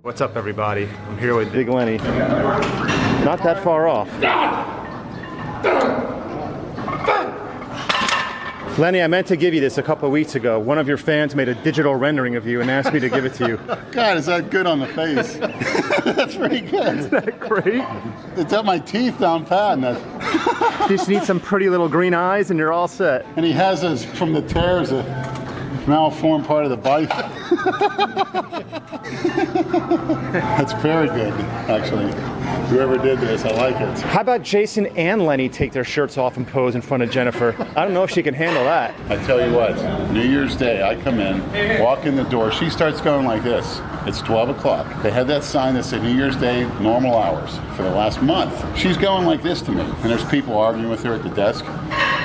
What's up, everybody? I'm here with Big Lenny. Not that far off. Lenny, I meant to give you this a couple of weeks ago. One of your fans made a digital rendering of you and asked me to give it to you. God, is that good on the face? That's pretty good. Isn't that great? It's got my teeth down pat. And you just need some pretty little green eyes and you're all set. And he has us from the tears a malformed part of the bite. That's very good, actually. Whoever did this, I like it. How about Jason and Lenny take their shirts off and pose in front of Jennifer? I don't know if she can handle that. I tell you what, New Year's Day, I come in, walk in the door, she starts going like this. It's 12 o'clock. They had that sign that said New Year's Day, normal hours for the last month. She's going like this to me, and there's people arguing with her at the desk.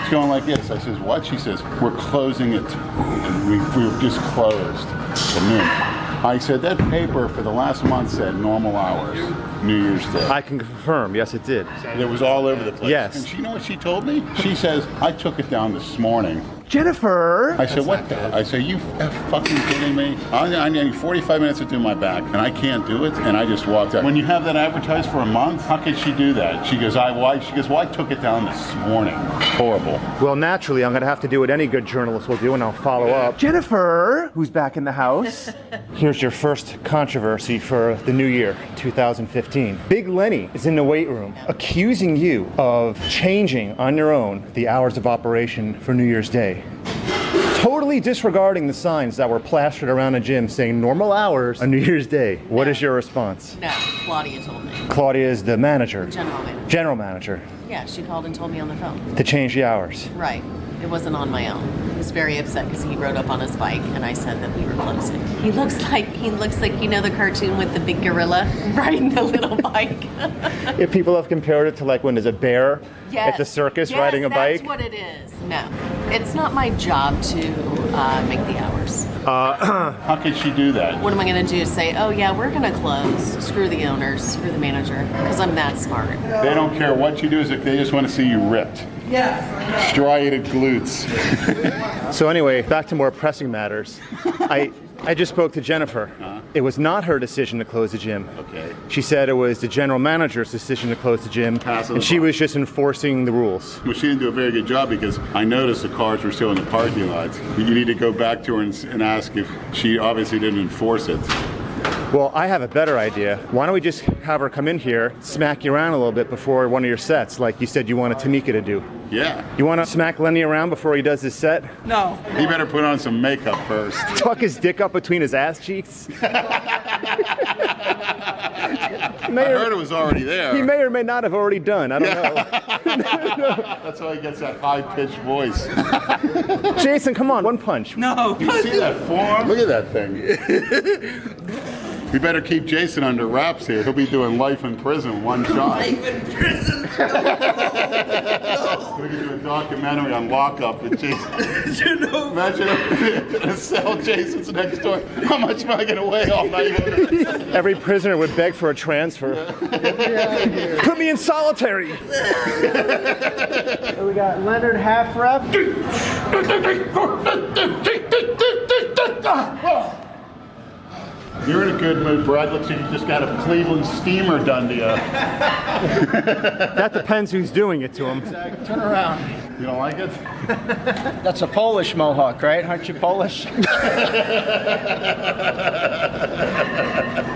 She's going like this. I says, what? She says, we're closing it. And we just closed at noon. I said, that paper for the last month said normal hours, New Year's Day. I can confirm, yes it did. It was all over the place. Yes. And you know what she told me? She says, I took it down this morning. Jennifer! I said, what the? I said, you fucking kidding me? I need 45 minutes to do my back, and I can't do it, and I just walked out. When you have that advertised for a month, how could she do that? She goes, why? She goes, well, I took it down this morning. Horrible. Well, naturally, I'm going to have to do what any good journalist will do, and I'll follow up. Jennifer, who's back in the house. Here's your first controversy for the new year, 2015. Big Lenny is in the weight room, accusing you of changing on your own the hours of operation for New Year's Day. Totally disregarding the signs that were plastered around the gym saying normal hours on New Year's Day. What is your response? No, Claudia told me. Claudia is the manager. General manager. General manager. Yeah, she called and told me on the phone. To change the hours. Right. It wasn't on my own. He was very upset because he rode up on his bike and I said that we were closing. He looks like you know the cartoon with the big gorilla riding the little bike. If people have compared it to like when there's a bear at the circus riding a bike. That's what it is. No, it's not my job to make the hours. How could she do that? What am I going to do? Say, oh yeah, we're going to close. Screw the owners, screw the manager, because I'm that smart. They don't care what you do, they just want to see you ripped. Yeah. Striated glutes. So anyway, back to more pressing matters. I just spoke to Jennifer. It was not her decision to close the gym. Okay. She said it was the general manager's decision to close the gym, and she was just enforcing the rules. Well, she didn't do a very good job because I noticed the cars were still in the parking lots. You need to go back to her and ask if she obviously didn't enforce it. Well, I have a better idea. Why don't we just have her come in here, smack you around a little bit before one of your sets, like you said you wanted Tamika to do. Yeah. You want to smack Lenny around before he does his set? No. He better put on some makeup first. Tuck his dick up between his ass cheeks. I heard it was already there. He may or may not have already done. I don't know. That's why he gets that high-pitched voice. Jason, come on, one punch. No. You see that form? Look at that thing. We better keep Jason under wraps here. He'll be doing life in prison, one shot. Life in prison. We can do a documentary on lockup with Jason. Imagine a cell, Jason's next door. How much am I going to weigh all night? Every prisoner would beg for a transfer. Get me out of here. Put me in solitary. So we got Leonard half rep. You're in a good mood, Brad. Looks like you just got a Cleveland Steamer done to you. That depends who's doing it to him. Turn around. You don't like it? That's a Polish mohawk, right? Aren't you Polish?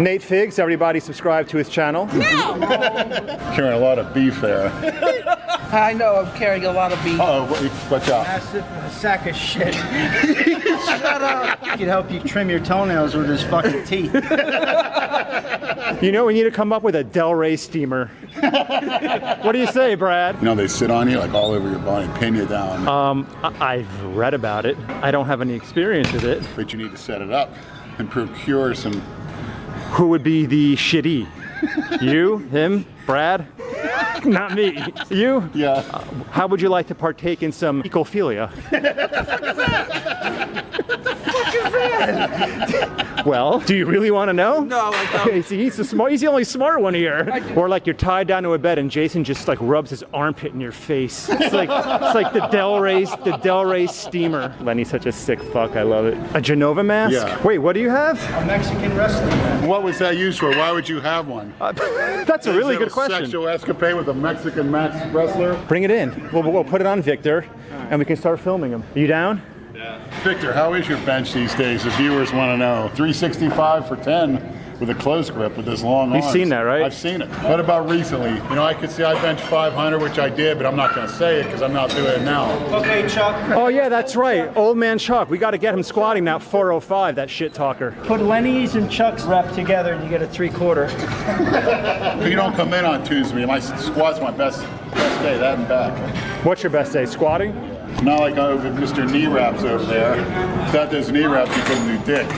Nate Figs, everybody subscribe to his channel. Carrying a lot of beef there. I know I'm carrying a lot of beef. Oh, watch out. Massive sack of shit. Shut up. He can help you trim your toenails with his fucking teeth. You know, we need to come up with a Delray Steamer. What do you say, Brad? You know, they sit on you like all over your body, pin you down. I've read about it. I don't have any experience with it. But you need to set it up and procure some. Who would be the shitty? You? Him? Brad? Not me. You? Yeah. How would you like to partake in some ecophilia? Well, do you really want to know? No, I don't. Okay, see, he's the only smart one here. Or like you're tied down to a bed and Jason just like rubs his armpit in your face. It's like the Delray Steamer. Lenny's such a sick fuck. I love it. A Genova mask? Yeah. Wait, what do you have? A Mexican wrestling match. What was that used for? Why would you have one? That's a really good question. Sexual escapade with a Mexican max wrestler? Bring it in. We'll put it on Victor, and we can start filming him. Are you down? Victor, how is your bench these days? The viewers want to know. 365 for 10 with a close grip with this long arms. You've seen that, right? I've seen it. What about recently? You know, I could say I benched 500, which I did, but I'm not going to say it because I'm not doing it now. Okay, Chuck. Oh yeah, that's right. Old man Chuck. We got to get him squatting that 405, that shit talker. Put Lenny's and Chuck's rep together and you get a 3/4. You don't come in on Tuesday. My squat's my best day, that and back. What's your best day? Squatting? Not like over Mr. Knee Wraps over there. Without those knee wraps, you couldn't do dick.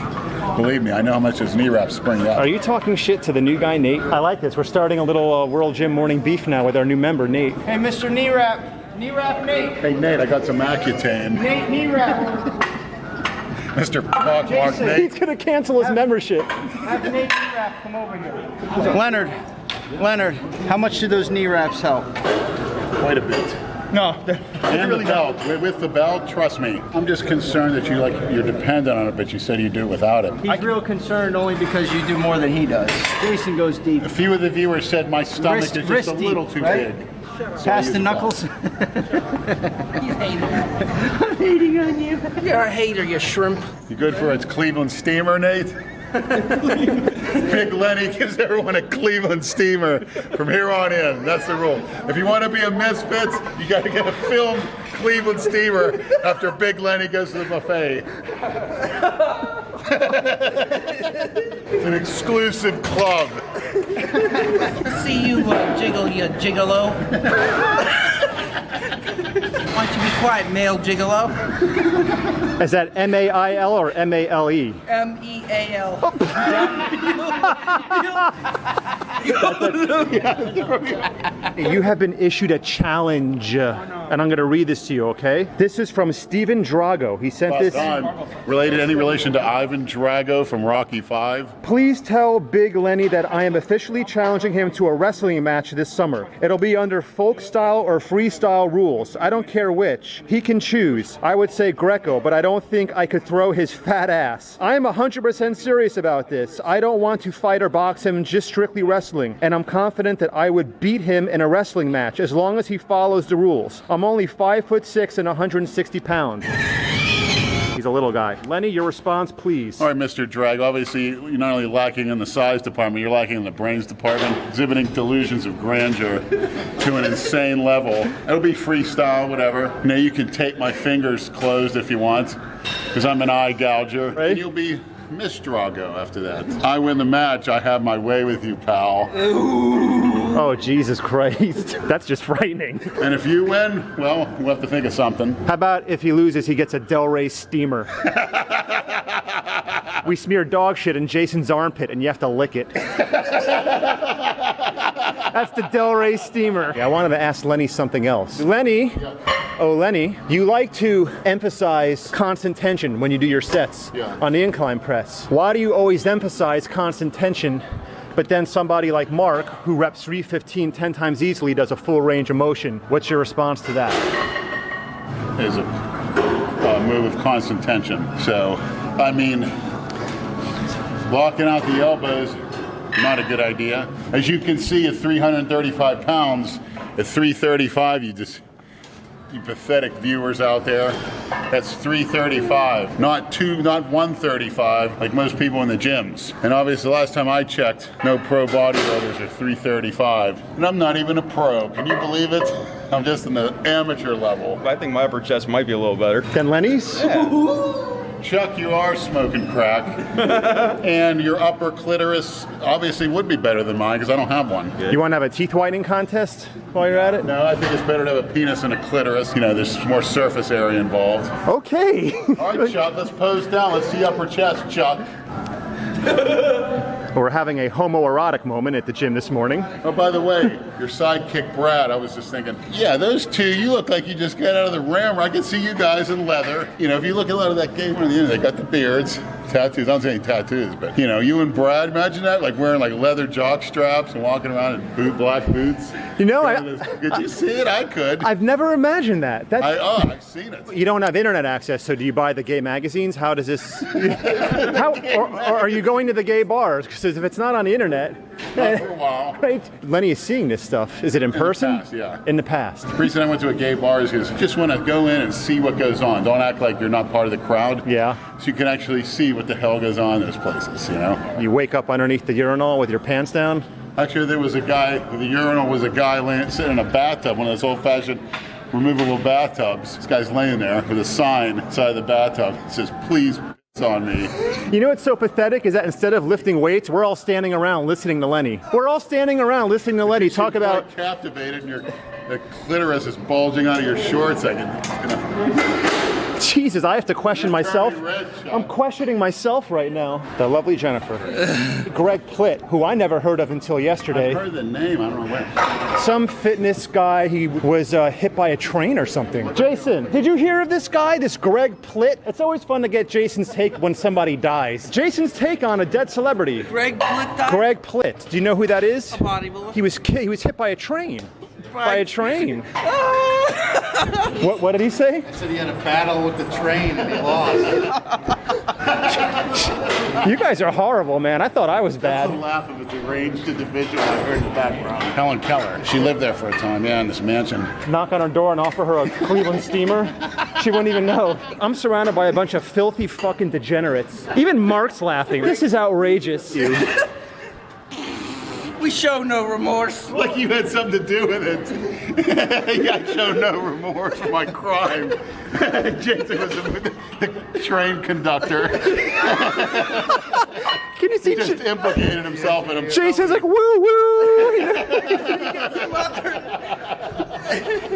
Believe me, I know how much those knee wraps spring up. Are you talking shit to the new guy, Nate? I like this. We're starting a little World Gym morning beef now with our new member, Nate. Hey, Mr. Knee Wrap. Knee Wrap Nate. Hey, Nate, I got some Accutane. Nate, Knee Wrap. Mr. Pockmark Nate. He's gonna cancel his membership. Have Nate Knee Wrap come over here. Leonard, how much do those knee wraps help? Quite a bit. No, And the belt. With the belt, trust me. I'm just concerned that you're dependent on it, but you said you do it without it. he's real concerned only because you do more than he does. Jason goes deep. A few of the viewers said my stomach is just a little too right? big. Past the knuckles. He's hating. I'm hating on you. You're a hater, you shrimp. You good for a Cleveland Steamer, Nate? Big Lenny gives everyone a Cleveland Steamer from here on in. That's the rule. If you want to be a Misfits, you got to get a filmed Cleveland Steamer after Big Lenny goes to the buffet. It's an exclusive club. See you jiggle, you gigolo. Why don't you be quiet, male gigolo? Is that M.A.I.L. or M.A.L.E? M.E.A.L. You have been issued a challenge, and I'm going to read this to you, okay? This is from Steven Drago. He sent this. Any relation to Ivan Drago from Rocky 5? Please tell Big Lenny that I am officially challenging him to a wrestling match this summer. It'll be under folk style or freestyle rules. I don't care which. He can choose. I would say Greco, but I don't think I could throw his fat ass. I am 100% serious about this. I don't want to fight or box him, just strictly wrestling. And I'm confident that I would beat him in a wrestling match as long as he follows the rules. I'm only 5'6" and 160 pounds. He's a little guy. Lenny, your response, please. All right, Mr. Drag. Obviously, you're not only lacking in the size department, you're lacking in the brains department, exhibiting delusions of grandeur to an insane level. It'll be freestyle, whatever. You know, you can tape my fingers closed if you want, because I'm an eye gouger. Right. And you'll be Miss Drago after that. I win the match, I have my way with you, pal. Oh, Jesus Christ. That's just frightening. And if you win, well, we'll have to think of something. How about if he loses, he gets a Delray Steamer? We smear dog shit in Jason's armpit and you have to lick it. That's the Delray Steamer. Yeah, I wanted to ask Lenny something else. Lenny, oh Lenny, you like to emphasize constant tension when you do your sets on the incline press. Why do you always emphasize constant tension, but then somebody like Mark, who reps 315 10 times easily, does a full range of motion? What's your response to that? Is a move of constant tension. So, I mean, locking out the elbows, not a good idea. As you can see, at 335 pounds, at 335, you pathetic viewers out there, that's 335, not 135 like most people in the gyms. And obviously, the last time I checked, no pro bodybuilders are 335. And I'm not even a pro. Can you believe it? I'm just in the amateur level. I think my upper chest might be a little better. Then Lenny's? Chuck, you are smoking crack, and your upper clitoris obviously would be better than mine because I don't have one. You want to have a teeth whitening contest while you're at it? No, I think it's better to have a penis and a clitoris. You know, there's more surface area involved. Okay. All right, Chuck, let's pose down. Let's see upper chest, Chuck. We're having a homoerotic moment at the gym this morning. Oh, by the way, your sidekick Brad, I was just thinking, yeah, those two, you look like you just got out of the Rammer. I can see you guys in leather. You know, if you look at a lot of that game on the internet, they got the beards, tattoos. I don't say any tattoos, but, you know, you and Brad, imagine that, like wearing like leather jock straps and walking around in black boots. You know, could you see it? I could. I've never imagined that. I've seen it. You don't have internet access, so do you buy the gay magazines? How does this... or are you going to the gay bars? Because if it's not on the internet... Not for a while. Right? Lenny is seeing this stuff. Is it in person? Past, yeah. In the past. The reason I went to a gay bar is because you just want to go in and see what goes on. Don't act like you're not part of the crowd. Yeah. So you can actually see what the hell goes on in those places, you know? You wake up underneath the urinal with your pants down? Actually, there was a guy, the urinal was a guy sitting in a bathtub, one of those old-fashioned removable bathtubs. This guy's laying there with a sign inside the bathtub. It says, "Please piss on me." You know what's so pathetic is that instead of lifting weights, we're all standing around listening to Lenny. We're all standing around listening to Lenny talk about... Quite captivated, and the clitoris is bulging out of your shorts. I can, you know. Jesus, I have to question myself. Red, I'm questioning myself right now. The lovely Jennifer. Greg Plitt, who I never heard of until yesterday. I've heard the name, I don't know when. Some fitness guy, he was hit by a train or something. Jason, did you hear of this guy, this Greg Plitt? It's always fun to get Jason's take when somebody dies. Jason's take on a dead celebrity. Greg Plitt died? Greg Plitt. Do you know who that is? A bodybuilder. He was hit by a train. By a train. What did he say? He said he had a battle with the train and he lost. You guys are horrible, man. I thought I was That's the bad. laugh of a deranged individual I heard in the background. Helen Keller. She lived there for a time, yeah, in this mansion. Knock on her door and offer her a Cleveland Steamer. She wouldn't even know. I'm surrounded by a bunch of filthy fucking degenerates. Even Mark's laughing. This is outrageous. We show no remorse. Like you had something to do with it. I show no remorse for my crime. Jason was the train conductor. Can you see? He just implicated himself in himself. Jason's like, woo woo.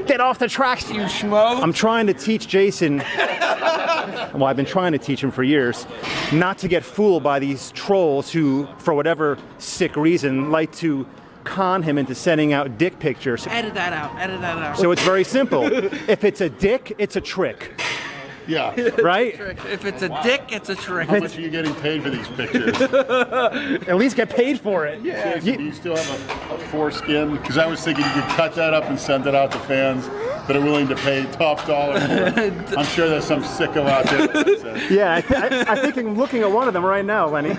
Get off the tracks, you schmo. I'm trying to teach Jason, well, I've been trying to teach him for years, not to get fooled by these trolls who, for whatever sick reason, like to con him into sending out dick pictures. Edit that out. Edit that out. So it's very simple. If it's a dick, it's a trick. Yeah. Right? If it's a dick, it's a trick. How much are you getting paid for these pictures? At least get paid for it. Yeah. Jason, do you still have a foreskin? Because I was thinking you could cut that up and send it out to fans that are willing to pay top dollar for it. I'm sure there's some sicko out there that says, Yeah, I think I'm looking at one of them right now, Lenny.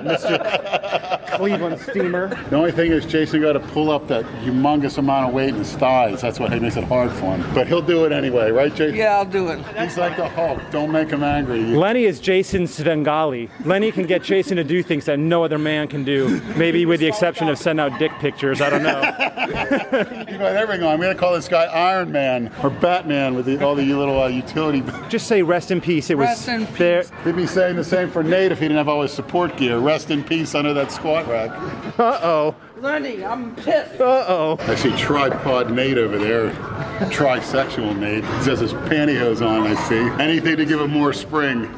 Mr. Cleveland Steamer. the only thing is Jason got to pull up that humongous amount of weight in his thighs. That's what makes it hard for him. But he'll do it anyway, right, Jason? Yeah, I'll do it. He's like the Hulk. Don't make him angry. Lenny is Jason's Svengali. Lenny can get Jason to do things that no other man can do. Maybe with the exception of send out dick pictures. I don't know. You got everything on. I'm going to call this guy Iron Man or Batman with all the little utility. Just say rest in peace. It was Rest in peace. there. He'd be saying the same for Nate if he didn't have all his support gear. Rest in peace under that squat rack. Uh-oh. Lenny, I'm pissed. Uh-oh. I see tripod Nate over there. Trisexual Nate. He has his pantyhose on, I see. Anything to give him more spring.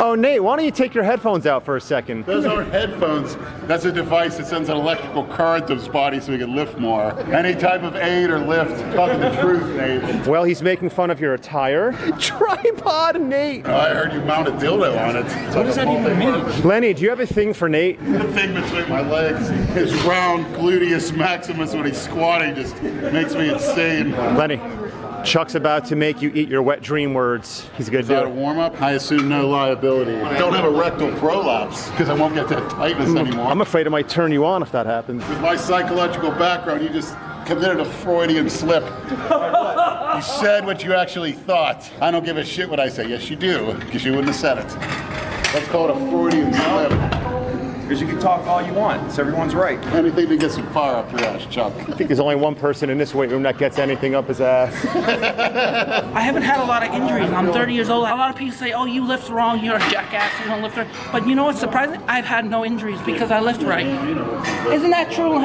Oh, Nate, why don't you take your headphones out for a second? Those aren't headphones. That's a device that sends an electrical current to his body so he can lift more. Any type of aid or lift. Talking the truth, Nate. Well, he's making fun of your attire. Tripod Nate. I heard you mount a dildo on it. What does that even mean? Lenny, do you have a thing for Nate? The thing between my legs. His round gluteus maximus when he's squatting just makes me insane. Lenny, Chuck's about to make you eat your wet dream words. He's gonna Is do that a it. warm-up? I assume no liability. Don't have a rectal prolapse because I won't get that tightness anymore. I'm afraid it might turn you on if that happens. With my psychological background, you just committed a Freudian slip. You said what you actually thought. I don't give a shit what I say. Yes, you do, because you wouldn't have said it. That's called a Freudian slip. Because you can talk all you want. So everyone's right. Anything to get some fire up your ass, Chuck. I think there's only one person in this weight room that gets anything up his ass. I haven't had a lot of injuries. I'm 30 years old. A lot of people say, oh, you lift wrong, you're a jackass, you don't lift right. But you know what's surprising? I've had no injuries because I lift right. Isn't that true,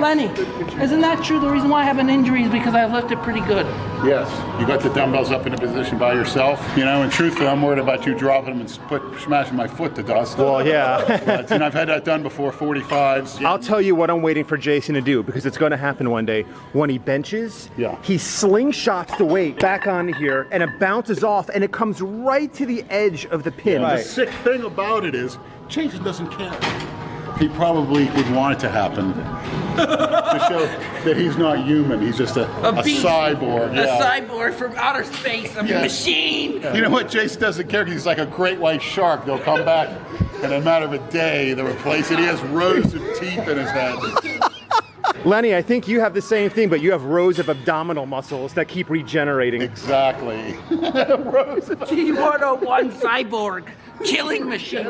Lenny? Isn't that true? The reason why I have an injury is because I lifted pretty good. Yes. You got the dumbbells up in a position by yourself. You know, and truthfully, I'm worried about you dropping them and smashing my foot to dust. Well, yeah. But, and I've had that done before, 45s. I'll tell you what I'm waiting for Jason to do, because it's going to happen one day. When he benches, he slingshots the weight back onto here, and it bounces off, and it comes right to the edge of the pin. The sick thing about it is, Jason doesn't care. He probably would want it to happen to show that he's not human. He's just a beast. cyborg. A cyborg from outer space, a machine. You know what? Jason doesn't care because he's like a great white shark. They'll come back in a matter of a day. They'll replace it. He has rows of teeth in his head. Lenny, I think you have the same thing, but you have rows of abdominal muscles that keep regenerating. Exactly. Rows of T101 cyborg. Killing machine.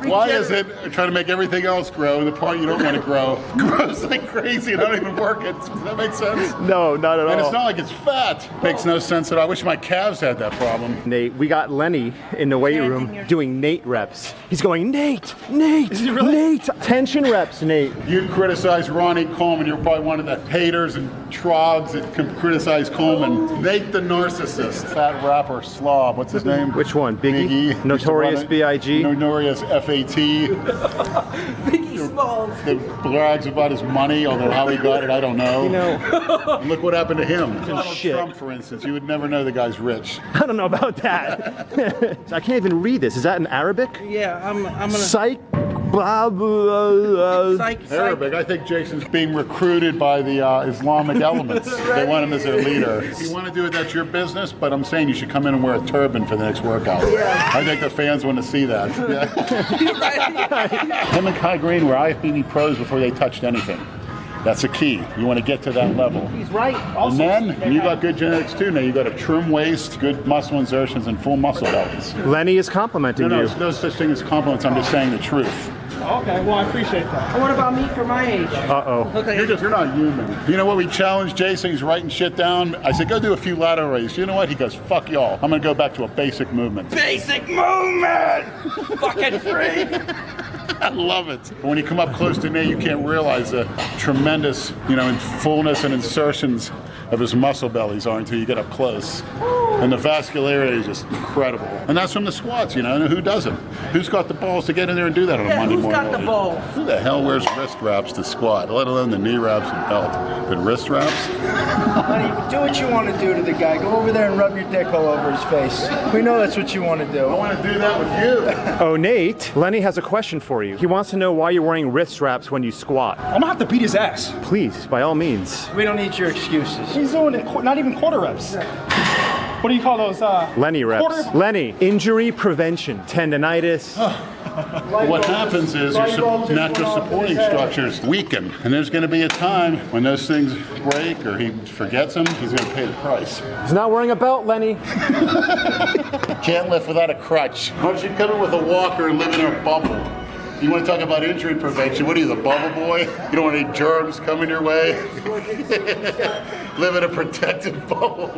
Why is it trying to make everything else grow, the part you don't want to grow grows like crazy and don't even work it? Does that make sense? No, not at all. And it's not like it's fat. Makes no sense at all. I wish my calves had that problem. Nate, we got Lenny in the weight room doing Nate reps. He's going, Nate, Nate, tension reps, Nate. You criticize Ronnie Coleman. You're probably one of the haters and trogs that can criticize Coleman. Nate the narcissist. Fat rapper slob. What's his name? Which one? Biggie? Notorious B.I.G.? Notorious FAT. Biggie Smalls. That brags about his money, although how he got it, I don't know. You know, And look what happened to him. Donald shit. Trump, for instance, you would never know the guy's rich. I don't know about that. I can't even read this. Is that in Arabic? Yeah, I'm gonna... Psych. Blah, blah, Psych. Arabic. I think Jason's being recruited by the Islamic elements. They want him as their leader. If you want to do it, that's your business, but I'm saying you should come in and wear a turban for the next workout. I think the fans want to see that. Him and Kai Green were IFBB pros before they touched anything. That's the key. You want to get to that level. He's right. And then you got good genetics too. Now you got a trim waist, good muscle insertions, and full muscle bellies. Lenny is complimenting No, you. there's no such thing as compliments. I'm just saying the truth. Okay, well, I appreciate that. What about me for my age? Uh-oh. You're not human. You know what? We challenged Jason. He's writing shit down. I said, go do a few lateral raises. You know what? He goes, fuck y'all. I'm going to go back to a basic movement. Basic movement! Fucking free! I love it. But when you come up close to me, you can't realize the tremendous, fullness and insertions of his muscle bellies are until you get up close. And the vascularity is just incredible. And that's from the squats, and who doesn't? Who's got the balls to get in there and do that on a Monday who's morning? got the balls? Who the hell wears wrist wraps to squat, let alone the knee wraps and belt? But wrist wraps? Honey, do what you want to do to the guy. Go over there and rub your dick all over his face. We know that's what you want to I do. want to do that with you. Oh, Nate, Lenny has a question for you. He wants to know why you're wearing wrist wraps when you squat. I'm gonna have to beat his ass. Please, by all means. We don't need your excuses. He's doing it, not even quarter reps. What do you call those? Lenny reps. Quarter? Lenny, injury prevention, tendonitis. What happens is your natural supporting structures weaken, and there's going to be a time when those things break or he forgets them, he's going to pay the price. He's not wearing a belt, Lenny. Can't lift without a crutch. Why don't you come in with a walker and live in a bubble? You want to talk about injury prevention? What are you, the bubble boy? You don't want any germs coming your way? Live in a protective bubble.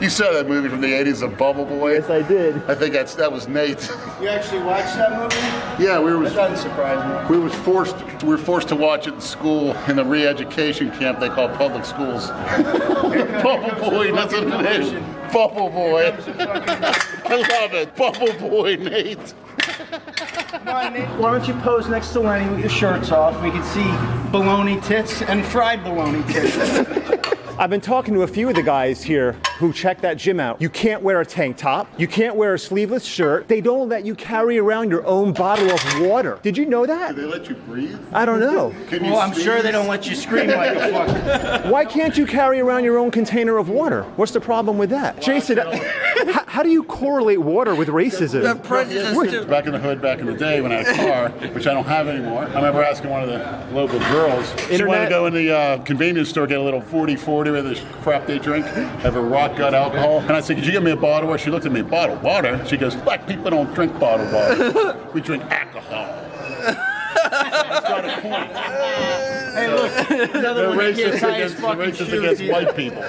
You saw that movie from the 80s, The Bubble Boy? Yes, I did. I think that was Nate. You actually watched that movie? Yeah, That doesn't surprise me. we were forced to watch it in school in the re-education camp they call public schools. Bubble Boy, that's what it is. Bubble Boy. I love it. Bubble Boy, Nate. Why don't you pose next to Lenny with your shirts off? We can see baloney tits and fried baloney tits. I've been talking to a few of the guys here who check that gym out. You can't wear a tank top. You can't wear a sleeveless shirt. They don't let you carry around your own bottle of water. Did you know that? Do they let you breathe? I don't know. Can you Well, I'm sure sneeze? they don't let you scream like a fuck. Why can't you carry around your own container of water? What's the problem with that? Jason, how do you correlate water with The racism? prejudice to... Back in the hood, back in the day when I had a car, which I don't have anymore, I remember asking one of the local girls, she wanted to go in the convenience store, get a little 40-40 with this crap they drink, have a rock gut alcohol. And I said, could you give me a bottle of water? She looked at me, bottled water? She goes, black people don't drink bottled water. We drink alcohol. got a point. Hey, look, another one that gets high as fucking Racist shoes, against dude. white people.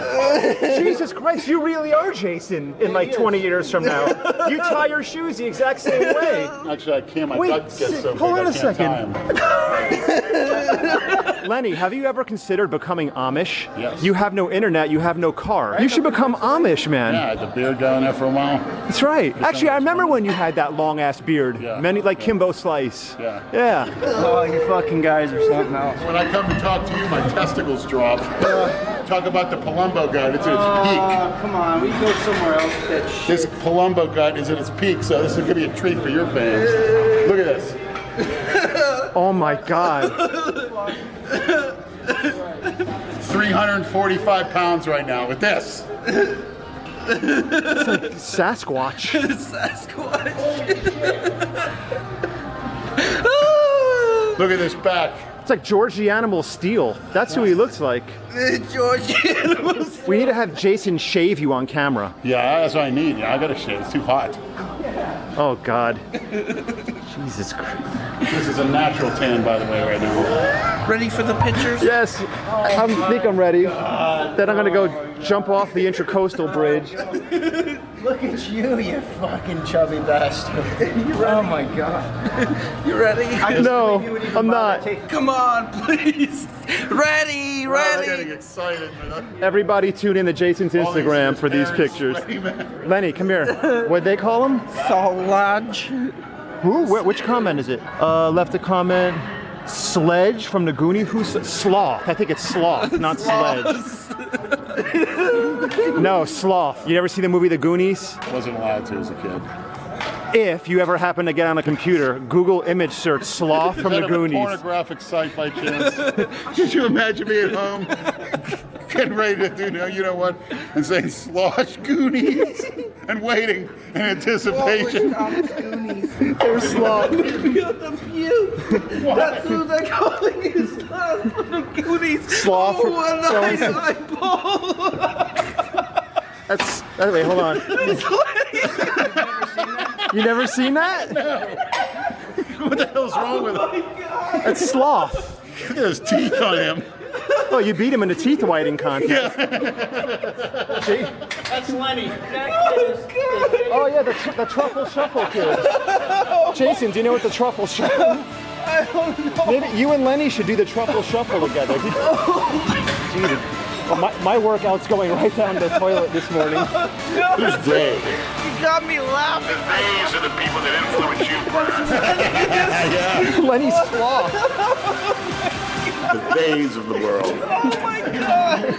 Jesus Christ, you really are Jason in like 20 years from now. You tie your shoes the exact same way. Actually, I can't. My Wait, gut gets so big. hold on I a can't second. tie 'em. Lenny, have you ever considered becoming Amish? Yes. You have no internet, you have no car. You should become Amish, man. Yeah, I had the beard going there for a while. That's right. Actually, I remember when you had that long ass beard. Yeah. Many like Kimbo Slice. Yeah. Yeah. Oh, you fucking guys are something else. When I come to talk to you, my testicles drop. Talk about the Palumbo gut. It's at its peak. Come on, we can go somewhere else with that shit. This Palumbo gut is at its peak, so this is going to be a treat for your fans. Look at this. Oh my God. 345 pounds right now with this. Sasquatch. Look at this back. It's like George the Animal Steel. That's who he looks like. We need to have Jason shave you on camera. Yeah, that's what I need. Yeah, I got to shave. It's too hot. Oh God. Jesus Christ. This is a natural tan, by the way, right now. Ready for the pictures? Yes, I think I'm ready. Then I'm gonna go jump off the Intracoastal Bridge. Look at you, you fucking chubby bastard. Oh my God. You ready? No, I'm not. Come on, please. Ready, I'm getting excited. Everybody tune in to Jason's Instagram for these pictures. Lenny, come here. What'd they call him? Lodge. Who? Which comment is it? Left a comment. Sledge from the Goonies. Who's Sloth? I think it's Sloth, not Sledge. No, Sloth. You ever see the movie The Goonies? Wasn't allowed to as a kid. If you ever happen to get on a computer, Google image search Sloth from Is the that a Goonies. pornographic site by chance? Could you imagine me at home getting ready to do you know what and saying Slosh Goonies and waiting in anticipation? There's Sloth. That's who they're calling it. Sloth from the Goonies. Sloth from- Oh, a nice eyeball. That's. Wait, hold on. You never seen that? What the hell's wrong with him? That's Sloth. Look at those teeth on him. Oh, you beat him in a teeth whitening contest. That's Lenny. Oh yeah, the truffle shuffle kid. Jason, do you know what the truffle shuffle? I don't know. Maybe you and Lenny should do the truffle shuffle together. Jesus. Well, my workout's going right down the toilet this morning. Who's they? You got me laughing. These are the people that influence you. Lenny's Sloth. The theys of the world. Oh my God.